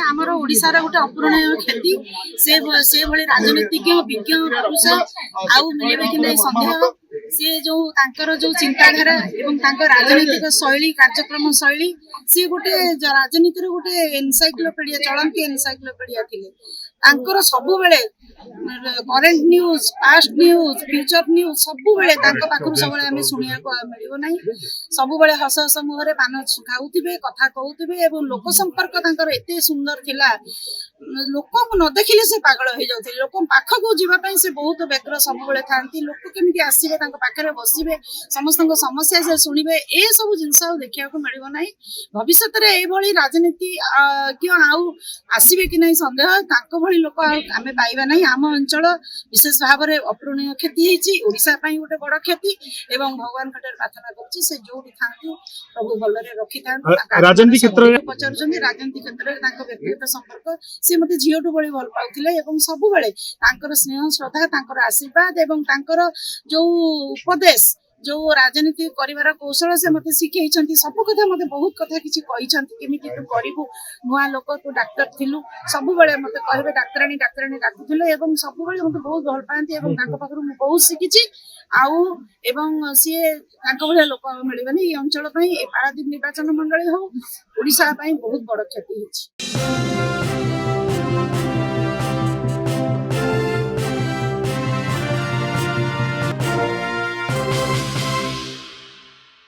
आमर ओडिशार गोटे अपूरणीय ख्याति से भली राजनीतिज्ञ विज्ञ पुरुष आउ मिलबे कि नहीं संदेह सी जो तांकर जो चिंताधारा एवं तांकर राजनीतिक शैली कार्यक्रम शैली सी गोटे राजनीति गोटे एनसाइक्लोपीडिया चलती एनसाइक्लोपीडिया थिले तांकर सबु बेले current news past news future news सबु बेले तांको पाखरु सबले हमें सुनिया को मिलिबो नै सबु बेले हस हस मुहरे पान खाउथिबे कथा कहउथिबे एवं लोक संपर्क तांकर एते सुंदर थिला लोक को न देखिले से पागल हो जाउथे लोक पाख को जीवा पई से बहुत व्यग्र सब बेले थांती लोक केमिति आसीबे तांको पाखरे बसिबे समस्त समस्या से सुनिबे ए सब जिंस देखिया को मिलिबो नै भविष्य रे ए भली राजनीति क्यों आउ आसीबे कि नै संदेह तांको भली लोक आमे पाइबा नै आम अंचल विशेष भाव में अपूरणीय क्षति होती ओडिशा पई गोटे बड़ क्षति एवं भगवान कटे प्रार्थना करछि से जोडी थांतु प्रभु भलरे रखि थांतु राजनीति क्षेत्र में पचारुछन्ती राजनीति क्षेत्र में तांको व्यक्तिगत संपर्क से मते झियोटु बळी भल पाउथिले एवं सबु बेले तांकर स्नेह श्रद्धा तांकर आशीर्वाद एवं तांकर जो उपदेश जो राजनीति करिवार कौशल से मते शिखैछन्ती सब कथा मते बहुत कथा किछि कहिछन्ती केमिति तू करिवु नुआ लोक तू डॉक्टर थिलु सब बेले मते कहबे डाक्टरानी डाकुथिले एवं सब बेले मते बहुत भल पांती एवं तांको पाखरु मु बहुत शिखिछि आउ एवं सी तांको भले लोक मिलिबनी ए अंचल पई ए पारादीप निर्वाचन मंडली हो ओडिशा पई बहुत बड़ क्षति होछि।